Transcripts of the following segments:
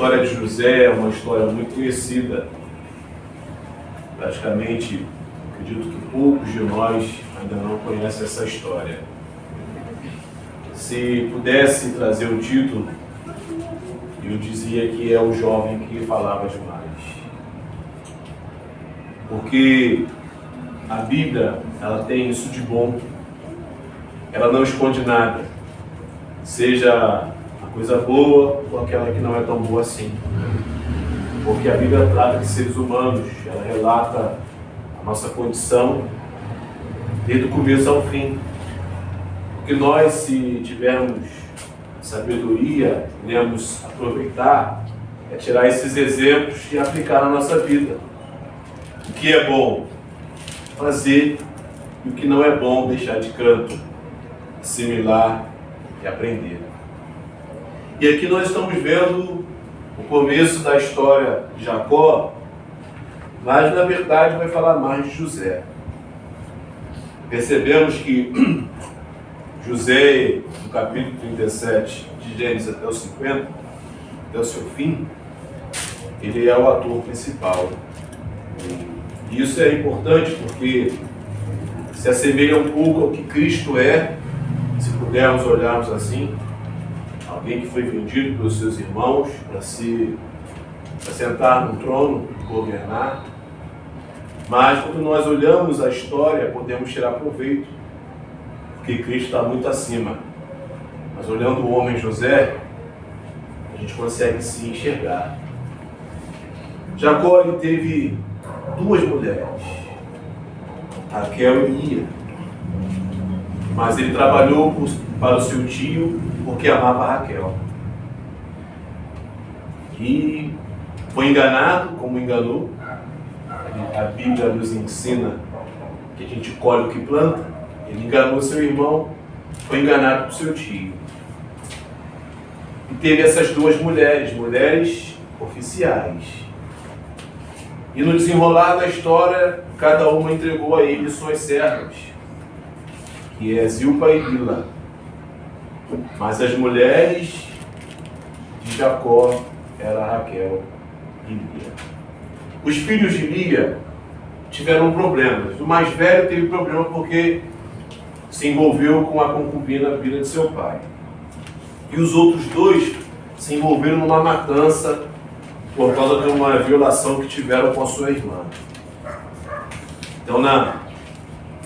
história de José é uma história muito conhecida. Praticamente, acredito que poucos de nós ainda não conhecem essa história. Se pudesse trazer o título, eu dizia que é o jovem que falava demais. Porque a Bíblia, ela tem isso de bom. Ela não esconde nada. Seja a coisa boa ou aquela que não é tão boa assim. Porque a Bíblia trata de seres humanos, ela relata a nossa condição desde o começo ao fim. Porque nós, se tivermos sabedoria, podemos aproveitar, tirar esses exemplos e aplicar na nossa vida. O que é bom fazer e o que não é bom deixar de canto, assimilar e aprender. E aqui nós estamos vendo o começo da história de Jacó, mas na verdade vai falar mais de José. Percebemos que José, no capítulo 37 de Gênesis até o 50, até o seu fim, ele é o ator principal. E isso é importante porque se assemelha um pouco ao que Cristo é, se pudermos olharmos assim, alguém que foi vendido pelos seus irmãos para sentar no trono e governar. Mas quando nós olhamos a história, podemos tirar proveito, porque Cristo está muito acima. Mas olhando o homem José, a gente consegue se enxergar. Jacó, ele teve duas mulheres, Raquel e Lia. Mas ele trabalhou para o seu tio porque amava Raquel. E foi enganado, como enganou. A Bíblia nos ensina que a gente colhe o que planta. Ele enganou seu irmão, foi enganado por seu tio. E teve essas duas mulheres oficiais. E no desenrolar da história, cada uma entregou a ele suas servas, que é Zilpa e Bila. Mas as mulheres de Jacó eram Raquel e Lia. Os filhos de Lia tiveram problemas. O mais velho teve problema porque se envolveu com a concubina Bila de seu pai. E os outros dois se envolveram numa matança por causa de uma violação que tiveram com a sua irmã. Então,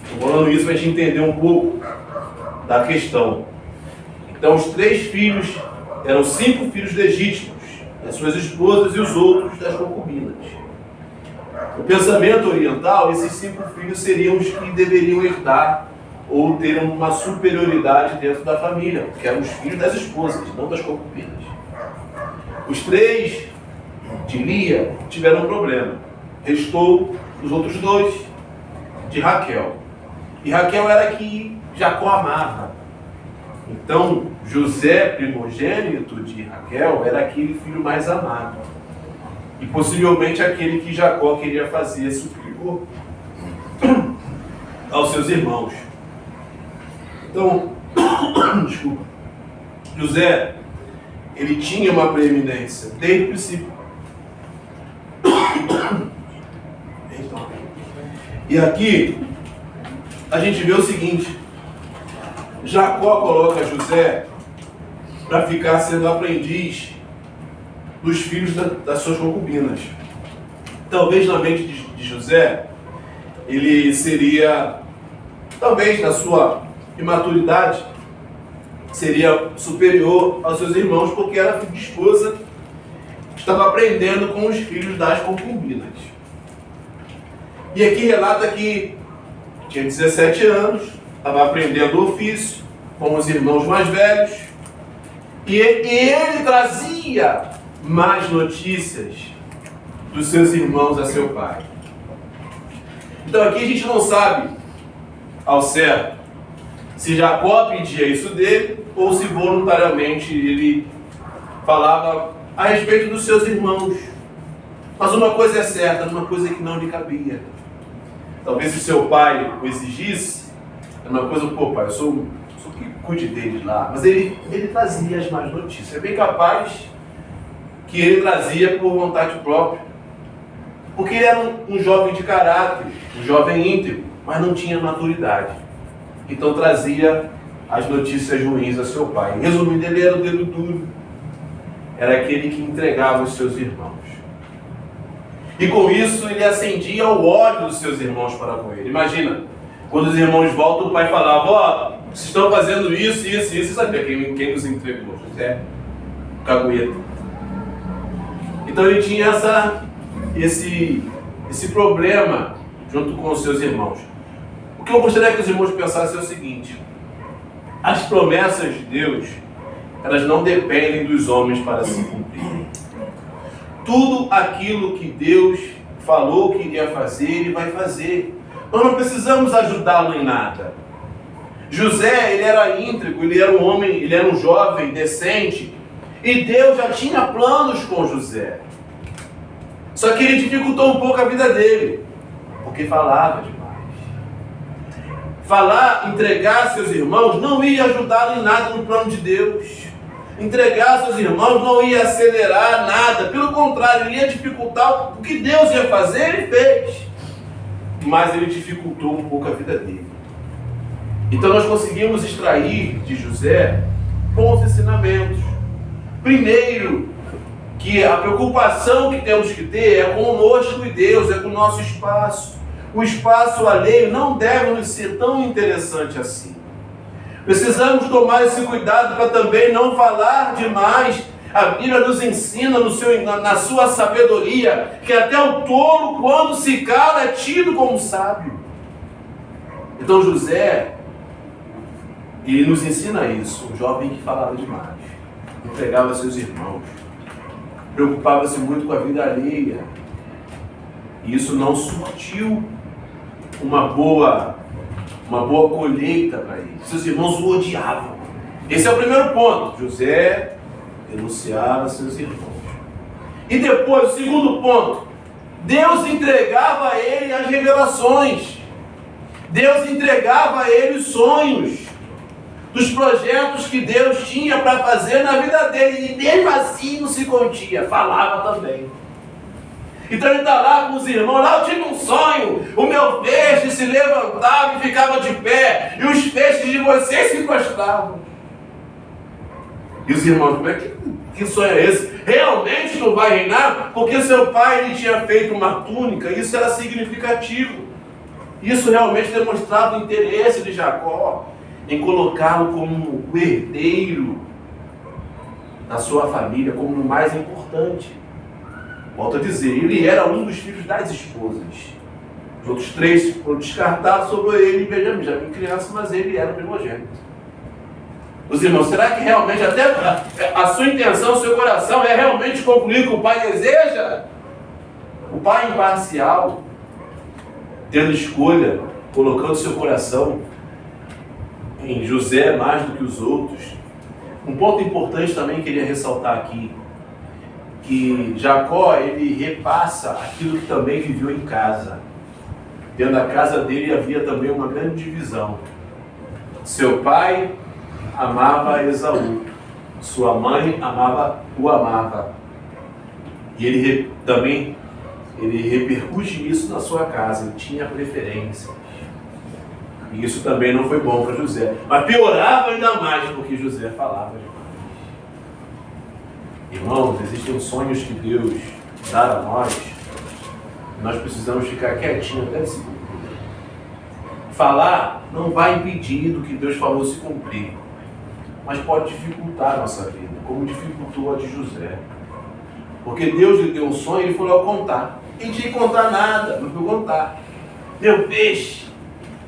estou falando isso para a gente entender um pouco da questão. Então, os 3 filhos eram 5 filhos legítimos, das suas esposas, e os outros das concubinas. No pensamento oriental, esses 5 filhos seriam os que deveriam herdar ou ter uma superioridade dentro da família, porque eram os filhos das esposas, não das concubinas. Os 3 de Lia tiveram um problema. Restou os outros 2 de Raquel. E Raquel era que Jacó amava. Então, José, primogênito de Raquel, era aquele filho mais amado. E possivelmente aquele que Jacó queria fazer superior aos seus irmãos. Então, desculpa, José, ele tinha uma preeminência desde o princípio. Então, e aqui a gente vê o seguinte: Jacó coloca José para ficar sendo aprendiz dos filhos das suas concubinas. Talvez na mente de José, ele seria, talvez na sua imaturidade, seria superior aos seus irmãos, porque era filho de esposa, estava aprendendo com os filhos das concubinas. E aqui relata que tinha 17 anos, estava aprendendo o ofício com os irmãos mais velhos, e ele trazia mais notícias dos seus irmãos a seu pai. Então aqui a gente não sabe ao certo se Jacó pedia isso dele ou se voluntariamente ele falava a respeito dos seus irmãos. Mas uma coisa é certa, uma coisa que não lhe cabia. Talvez se seu pai o exigisse, era uma coisa, pô pai, eu sou que cuide deles lá. Mas ele trazia as más notícias. É bem capaz que ele trazia por vontade própria. Porque ele era um jovem de caráter, um jovem íntegro, mas não tinha maturidade. Então trazia as notícias ruins a seu pai. Resumindo, ele era o dedo duro. Era aquele que entregava os seus irmãos. E com isso ele acendia o ódio dos seus irmãos para com ele. Imagina, quando os irmãos voltam, o pai falava: ó, vocês estão fazendo isso, isso, isso. Você sabia quem nos entregou? José, o cagueta. Então ele tinha esse problema junto com os seus irmãos. O que eu gostaria que os irmãos pensassem é o seguinte: as promessas de Deus, elas não dependem dos homens para se cumprirem. Tudo aquilo que Deus falou que iria fazer, Ele vai fazer. Nós não precisamos ajudá-lo em nada. José, ele era íntegro, ele era um homem, ele era um jovem decente, e Deus já tinha planos com José. Só que ele dificultou um pouco a vida dele, porque falava demais. Falar, entregar seus irmãos, não ia ajudá-lo em nada no plano de Deus. Entregar seus irmãos não ia acelerar nada, pelo contrário, ele ia dificultar o que Deus ia fazer, ele fez. Mas ele dificultou um pouco a vida dele. Então nós conseguimos extrair de José bons ensinamentos. Primeiro, que a preocupação que temos que ter é conosco e Deus, é com o nosso espaço. O espaço alheio não deve nos ser tão interessante assim. Precisamos tomar esse cuidado para também não falar demais. A Bíblia nos ensina na sua sabedoria que até o tolo, quando se cala, é tido como sábio. Então José, ele nos ensina isso. Um jovem que falava demais, entregava seus irmãos, preocupava-se muito com a vida alheia. E isso não surtiu uma boa colheita para ele. Seus irmãos o odiavam. Esse é o primeiro ponto. José denunciava seus irmãos. E depois, o segundo ponto, Deus entregava a ele as revelações. Deus entregava a ele os sonhos dos projetos que Deus tinha para fazer na vida dele. E mesmo assim não se contia, falava também. Então ele está lá com os irmãos, lá eu tive um sonho, o meu peixe se levantava e ficava de pé, e os peixes de vocês se prostravam. E os irmãos, como é que sonho é esse? Realmente tu vai reinar? Porque seu pai ele tinha feito uma túnica, isso era significativo. Isso realmente demonstrava o interesse de Jacó em colocá-lo como o herdeiro da sua família, como o mais importante. Volto a dizer, ele era um dos filhos das esposas. Os outros três foram descartados, sobrou ele e Benjamim, já bem criança, mas ele era o primogênito. Os irmãos, será que realmente até a sua intenção, o seu coração é realmente concluir o que o pai deseja? O pai imparcial, tendo escolha, colocando seu coração em José mais do que os outros. Um ponto importante também que queria ressaltar aqui, que Jacó, ele repassa aquilo que também viveu em casa. Dentro da casa dele havia também uma grande divisão. Seu pai amava Esaú, sua mãe o amava. E ele repercute isso na sua casa, ele tinha preferência. E isso também não foi bom para José. Mas piorava ainda mais porque José falava demais. Irmãos, existem sonhos que Deus dá a nós, nós precisamos ficar quietinhos até se cumprir. Falar não vai impedir do que Deus falou se cumprir, mas pode dificultar a nossa vida, como dificultou a de José. Porque Deus lhe deu um sonho e ele falou ao contar. Ele tinha que contar nada, não foi contar. Meu peixe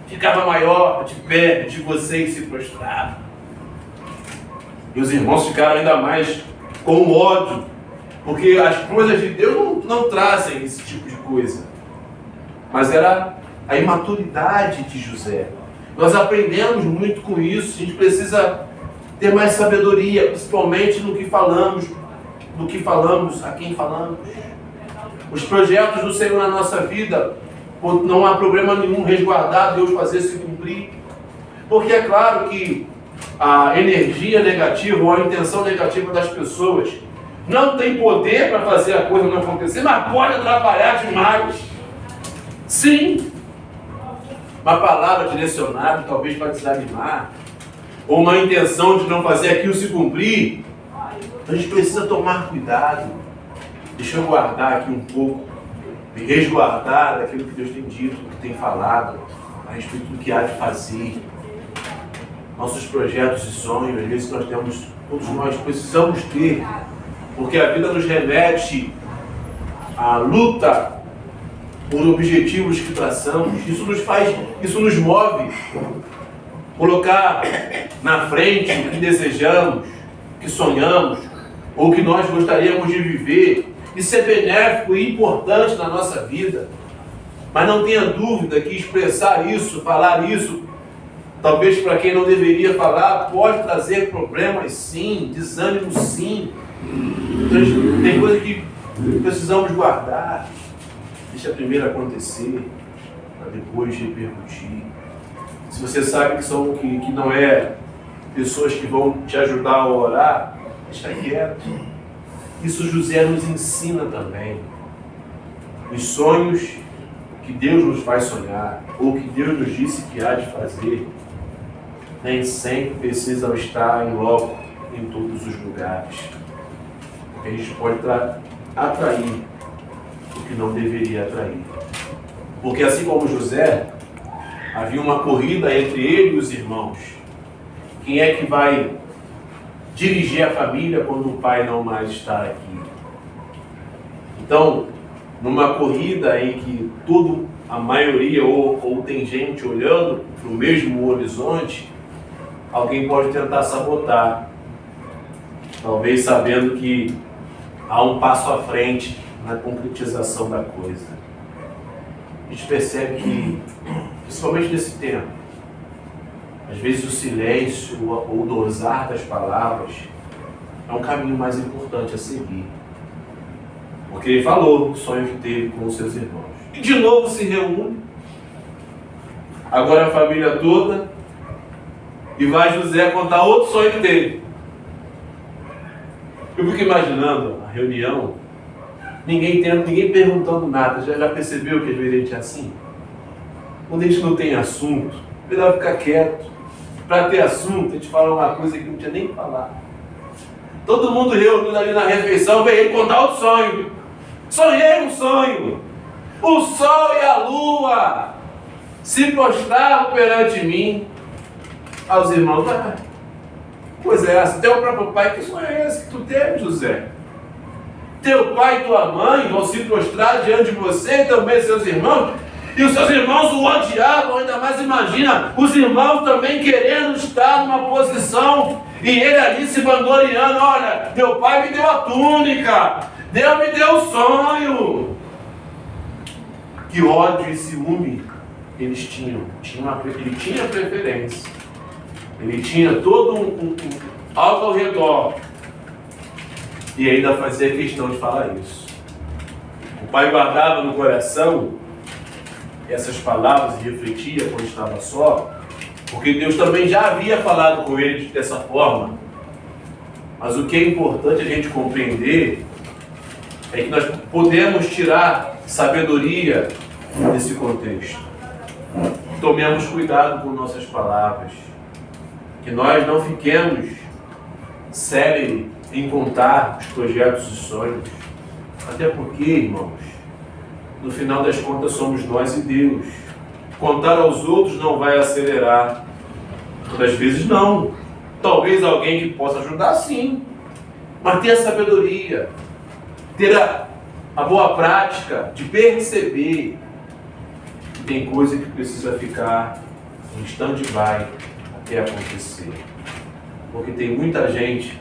ficava maior de pé de vocês se prostrava. E os irmãos ficaram ainda mais com ódio, porque as coisas de Deus não trazem esse tipo de coisa. Mas era a imaturidade de José. Nós aprendemos muito com isso. A gente precisa ter mais sabedoria, principalmente no que falamos, a quem falamos. Os projetos do Senhor na nossa vida, não há problema nenhum resguardar Deus fazer se cumprir. Porque é claro que a energia negativa ou a intenção negativa das pessoas não tem poder para fazer a coisa não acontecer, mas pode atrapalhar demais. Sim, uma palavra direcionada, talvez para desanimar, ou uma intenção de não fazer aquilo se cumprir. A gente precisa tomar cuidado. Deixa eu guardar aqui um pouco, me resguardar daquilo que Deus tem dito, que tem falado, a respeito do que há de fazer. Nossos projetos e sonhos, às vezes todos nós precisamos ter, porque a vida nos remete à luta por objetivos que traçamos. Isso nos move. Colocar na frente o que desejamos, o que sonhamos, ou o que nós gostaríamos de viver. Isso é benéfico e importante na nossa vida. Mas não tenha dúvida que expressar isso, falar isso, talvez para quem não deveria falar, pode trazer problemas sim, desânimo sim. Então, tem coisa que precisamos guardar. Deixa primeiro acontecer, para depois repercutir. Se você sabe que não é pessoas que vão te ajudar a orar, deixa quieto. Isso José nos ensina também. Os sonhos que Deus nos faz sonhar, ou que Deus nos disse que há de fazer, nem sempre precisam estar em loco em todos os lugares. Porque a gente pode atrair o que não deveria atrair. Porque assim como José, havia uma corrida entre ele e os irmãos. Quem é que vai dirigir a família quando o pai não mais está aqui? Então, numa corrida em que a maioria ou tem gente olhando para o mesmo horizonte, alguém pode tentar sabotar, talvez sabendo que há um passo à frente na concretização da coisa. A gente percebe que, principalmente nesse tempo, às vezes o silêncio ou o dosar das palavras é um caminho mais importante a seguir. Porque ele falou o sonho que teve com os seus irmãos. E de novo se reúne, agora a família toda, e vai José contar outro sonho que teve. Eu fico imaginando a reunião, ninguém perguntando nada. Já percebeu que às vezes a gente é assim? Quando a gente não tem assunto, melhor ficar quieto. Para ter assunto, a gente fala uma coisa que não tinha nem que falar. Todo mundo reunido ali na refeição, veio ele contar outro sonho. Sonhei um sonho. O sol e a lua se prostravam perante mim. Aos irmãos, pois é, até o próprio pai, que sonho é esse que tu teve, José? Teu pai e tua mãe vão se prostrar diante de você e também seus irmãos, e os seus irmãos o odiavam, ainda mais imagina, os irmãos também querendo estar numa posição, e ele ali se vangloriando, olha, teu pai me deu a túnica, Deus me deu o sonho. Que ódio e ciúme eles tinham. Ele tinha preferência. Ele tinha todo algo ao redor. E ainda fazia questão de falar isso. O pai guardava no coração essas palavras e refletia quando estava só, porque Deus também já havia falado com ele dessa forma. Mas o que é importante a gente compreender é que nós podemos tirar sabedoria desse contexto. Tomemos cuidado com nossas palavras. Que nós não fiquemos céleres em contar os projetos e sonhos. Até porque, irmãos, no final das contas somos nós e Deus. Contar aos outros não vai acelerar. Todas as vezes não. Talvez alguém que possa ajudar, sim. Mas ter a sabedoria, ter a boa prática de perceber que tem coisa que precisa ficar em stand-by até acontecer. Porque tem muita gente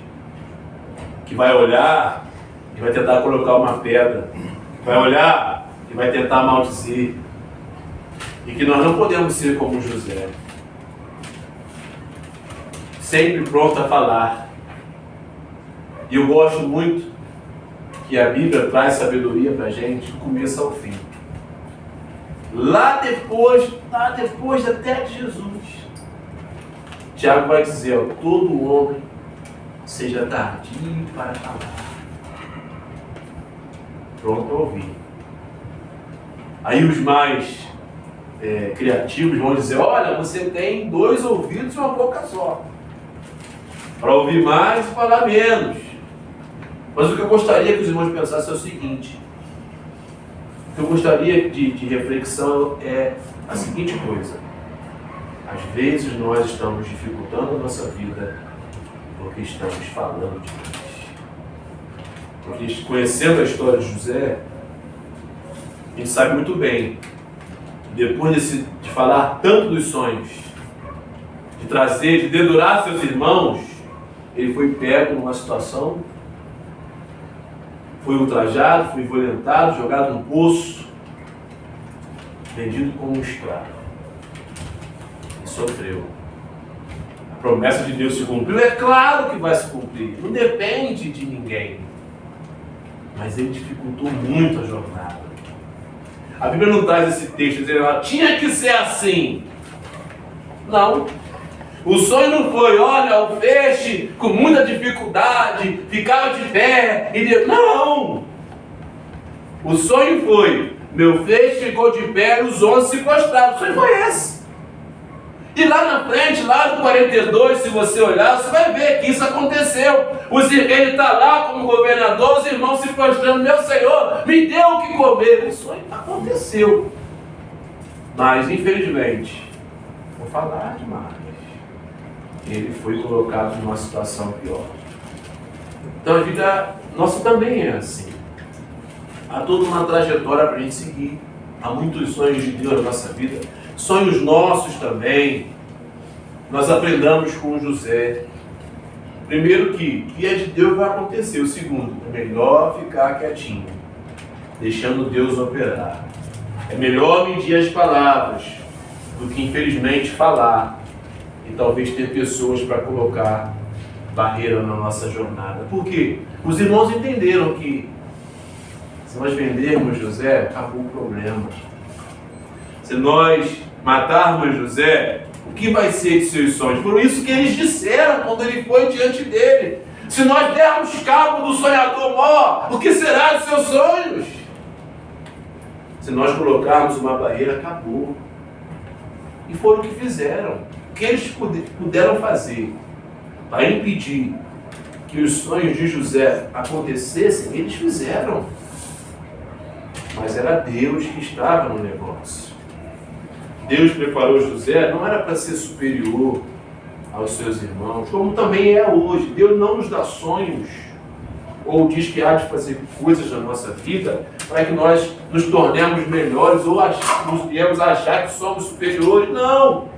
que vai olhar e vai tentar colocar uma pedra, vai olhar e vai tentar maldizer. E que nós não podemos ser como José, sempre pronto a falar. E eu gosto muito que a Bíblia traz sabedoria para a gente do começo ao fim. Lá depois até de Jesus, Tiago vai dizer, todo homem seja tardio para falar pronto para ouvir. Aí os mais criativos vão dizer, olha, você tem 2 ouvidos e uma boca só, para ouvir mais e falar menos. Mas o que eu gostaria que os irmãos pensassem é o seguinte, o que eu gostaria de reflexão é a seguinte coisa: às vezes nós estamos dificultando a nossa vida porque estamos falando demais. Porque conhecendo a história de José, a gente sabe muito bem, depois de falar tanto dos sonhos, de trazer, de dedurar seus irmãos, ele foi pego numa situação, foi ultrajado, foi violentado, jogado num poço, vendido como um escravo. E sofreu. A promessa de Deus se cumpriu? É claro que vai se cumprir. Não depende de ninguém. Mas ele dificultou muito a jornada. A Bíblia não traz esse texto dizendo, tinha que ser assim. Não. O sonho não foi, olha, o peixe com muita dificuldade, ficava de pé, e não! O sonho foi, meu peixe ficou de pé e os 11 se prostraram. O sonho foi esse. E lá na frente, lá no 42, se você olhar, você vai ver que isso aconteceu. Ele está lá como governador, os irmãos se prostrando, meu Senhor, me dê o que comer. O sonho aconteceu. Mas, infelizmente, vou falar demais. Ele foi colocado numa situação pior. Então a vida nossa também é assim. Há toda uma trajetória para a gente seguir. Há muitos sonhos de Deus na nossa vida. Sonhos nossos também. Nós aprendamos com José. Primeiro que é de Deus vai acontecer. O segundo, é melhor ficar quietinho, deixando Deus operar. É melhor medir as palavras do que infelizmente falar. E talvez ter pessoas para colocar barreira na nossa jornada. Por quê? Os irmãos entenderam que se nós vendermos José, acabou o problema. Se nós matarmos José, o que vai ser de seus sonhos? Por isso que eles disseram quando ele foi diante dele. Se nós dermos cabo do sonhador mor, o que será de seus sonhos? Se nós colocarmos uma barreira, acabou. E foram o que fizeram. O que eles puderam fazer para impedir que os sonhos de José acontecessem, eles fizeram. Mas era Deus que estava no negócio. Deus preparou José, não era para ser superior aos seus irmãos, como também é hoje. Deus não nos dá sonhos, ou diz que há de fazer coisas na nossa vida, para que nós nos tornemos melhores, ou nos viemos a achar que somos superiores. Não!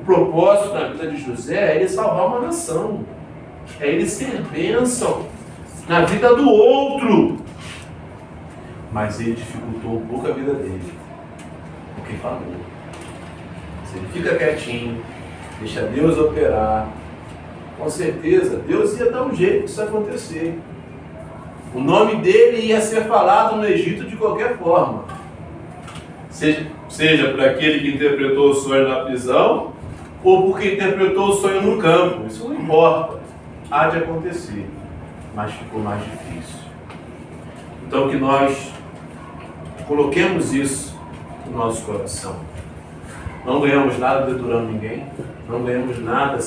O propósito na vida de José é ele salvar uma nação. É ele ser bênção na vida do outro. Mas ele dificultou um pouco a vida dele. Porque falou. Se ele fica quietinho, deixa Deus operar, com certeza Deus ia dar um jeito disso acontecer. O nome dele ia ser falado no Egito de qualquer forma. Seja por aquele que interpretou o sonho na prisão, ou porque interpretou o sonho no campo. Isso não importa. Há de acontecer. Mas ficou mais difícil. Então que nós coloquemos isso no nosso coração. Não ganhamos nada dedurando ninguém. Não ganhamos nada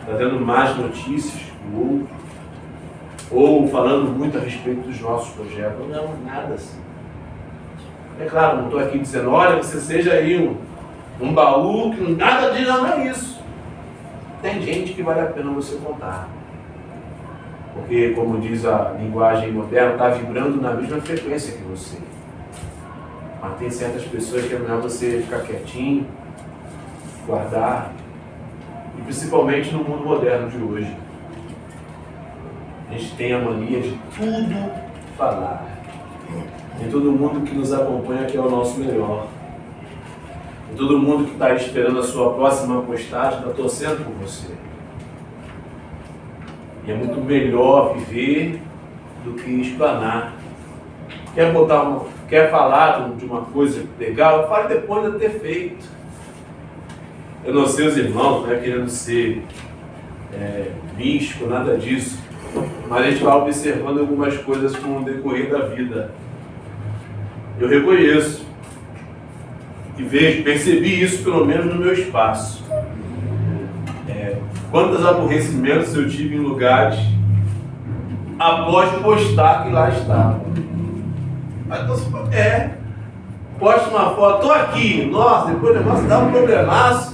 trazendo más notícias do outro. Ou falando muito a respeito dos nossos projetos. Não ganhamos nada assim. É claro, não estou aqui dizendo, olha, você seja aí um baú que nada diz, não é isso. Tem gente que vale a pena você contar. Porque, como diz a linguagem moderna, está vibrando na mesma frequência que você. Mas tem certas pessoas que é melhor você ficar quietinho, guardar. E principalmente no mundo moderno de hoje. A gente tem a mania de tudo falar. Tem todo mundo que nos acompanha que é o nosso melhor. E todo mundo que está esperando a sua próxima postagem está torcendo por você. E é muito melhor viver do que explanar. Quer falar de uma coisa legal? Fale depois de ter feito. Eu não sei os irmãos, não é querendo ser místico, nada disso. mas a gente vai observando algumas coisas com o decorrer da vida. Eu reconheço e percebi isso pelo menos no meu espaço. Quantos aborrecimentos eu tive em lugares após postar que lá estava. Posta uma foto, tô aqui, nossa, depois o negócio dá um problemaço.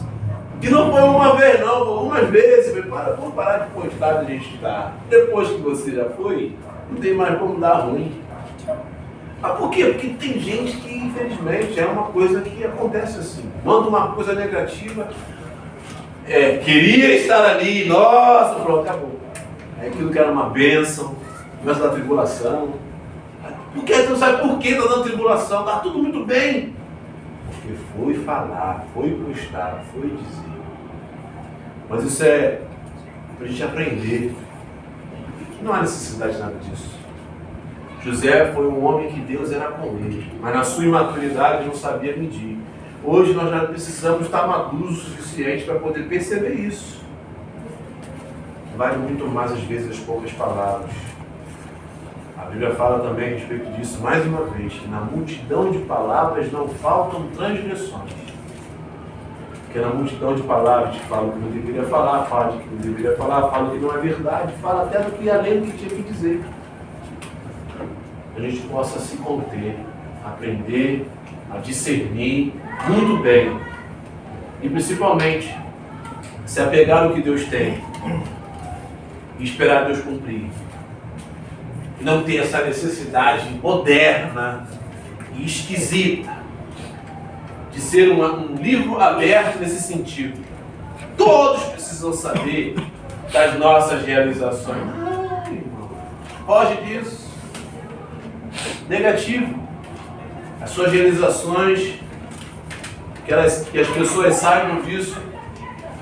E não foi uma vez não, algumas vezes. Vamos parar de postar onde a gente está. Depois que você já foi, não tem mais como dar ruim. Mas por quê? Porque tem gente que, infelizmente, é uma coisa que acontece assim. Manda uma coisa negativa, queria estar ali, nossa, pronto, acabou. É aquilo que era uma bênção, começa da tribulação. Porque tu não sabe por que está dando tribulação, está tudo muito bem. Porque foi falar, foi postar, foi dizer. Mas isso é para a gente aprender. Não há necessidade de nada disso. José foi um homem que Deus era com ele, mas na sua imaturidade não sabia medir. Hoje nós já precisamos estar maduros o suficiente para poder perceber isso. Vale muito mais às vezes as poucas palavras. A Bíblia fala também a respeito disso, mais uma vez, que na multidão de palavras não faltam transgressões. Porque na multidão de palavras te fala o que não deveria falar, fala o que não deveria falar, fala o que não é verdade, fala até do que além do que tinha que dizer. A gente possa se conter, aprender a discernir muito bem e principalmente se apegar ao que Deus tem e esperar Deus cumprir. E não ter essa necessidade moderna e esquisita de ser um livro aberto nesse sentido. Todos precisam saber das nossas realizações. Não, irmão, foge disso. Negativo. As suas realizações, que as pessoas saibam disso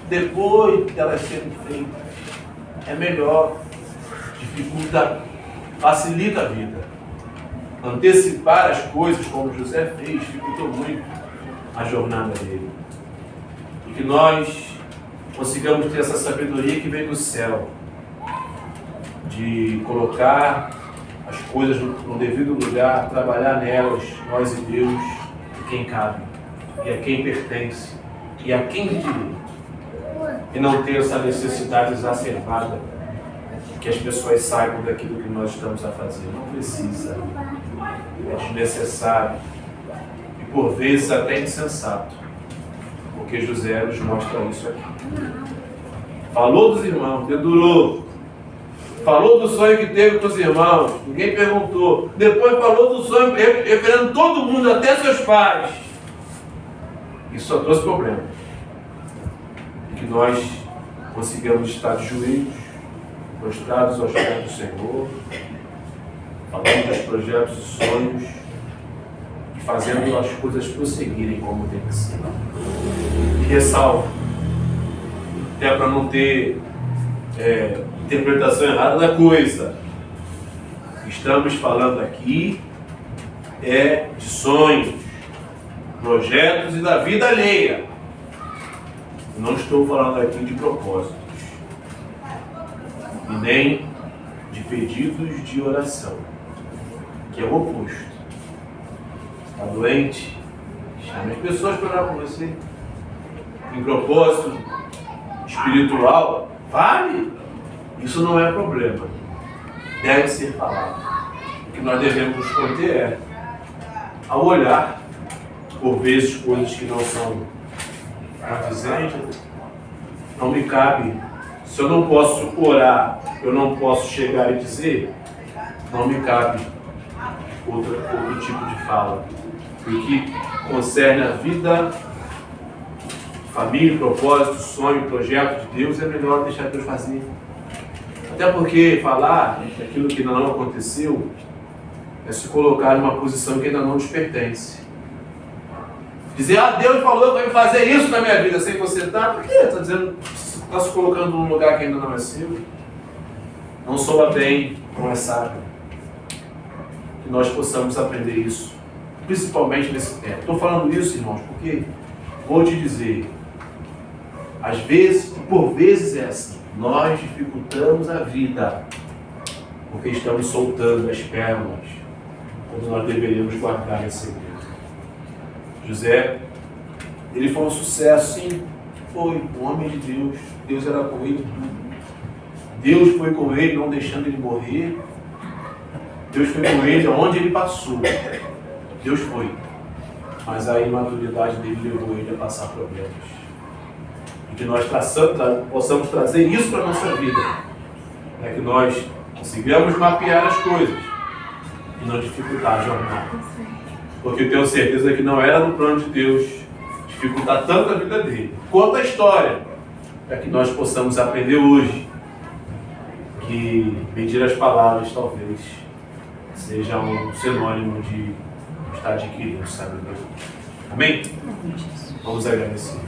depois de elas serem feitas. É melhor. Dificulta, facilita a vida. Antecipar as coisas, como José fez, dificultou muito a jornada dele. E que nós consigamos ter essa sabedoria que vem do céu, de colocar as coisas no devido lugar, trabalhar nelas, nós e Deus, quem cabe, e a quem pertence, e a quem de direito. E não ter essa necessidade exacerbada que as pessoas saibam daquilo que nós estamos a fazer. Não precisa. É desnecessário. E por vezes até insensato. Porque José nos mostra isso aqui. Falou dos irmãos, dedurou. Falou do sonho que teve com os irmãos, ninguém perguntou. Depois falou do sonho, referendo todo mundo, até seus pais. Isso só trouxe problema. Que nós consigamos estar de joelhos, prostrados aos pés do Senhor, falando dos projetos e sonhos, e fazendo as coisas prosseguirem como tem que ser. E ressalvo, até para não ter interpretação errada da coisa. Estamos falando aqui de sonhos, projetos e da vida alheia. Não estou falando aqui de propósitos e nem de pedidos de oração, que é o oposto. Está doente? Chame as pessoas para orar por você. Em propósito espiritual, vale. Isso não é problema. Deve ser falado. O que nós devemos nos conter ao olhar, por vezes, coisas que não são condizentes, não me cabe. Se eu não posso orar, eu não posso chegar e dizer, não me cabe outro tipo de fala. O que concerne a vida, família, propósito, sonho, projeto de Deus, é melhor deixar Deus fazer. Até porque falar aquilo que ainda não aconteceu é se colocar numa posição que ainda não nos pertence. Dizer, Deus falou que vai fazer isso na minha vida, sem que você está, por quê? Está dizendo, está se colocando num lugar que ainda não é seu. Não soa bem, não é sábio. Que nós possamos aprender isso, principalmente nesse tempo. Estou falando isso, irmãos, porque vou te dizer, às vezes, e por vezes é assim, nós dificultamos a vida porque estamos soltando as pérolas, quando nós deveríamos guardar em segredo. José, ele foi um sucesso, sim, foi um homem de Deus. Deus era com ele tudo. Deus foi com ele, não deixando ele morrer. Deus foi com ele aonde ele passou. Deus foi. Mas a imaturidade dele levou ele a passar problemas. E que nós possamos trazer isso para a nossa vida. Para que nós consigamos mapear as coisas e não dificultar a jornada. Porque eu tenho certeza que não era no plano de Deus dificultar tanto a vida dele, quanto a história, para que nós possamos aprender hoje que medir as palavras talvez seja um sinônimo de estar adquirindo sabedoria. Amém? Vamos agradecer.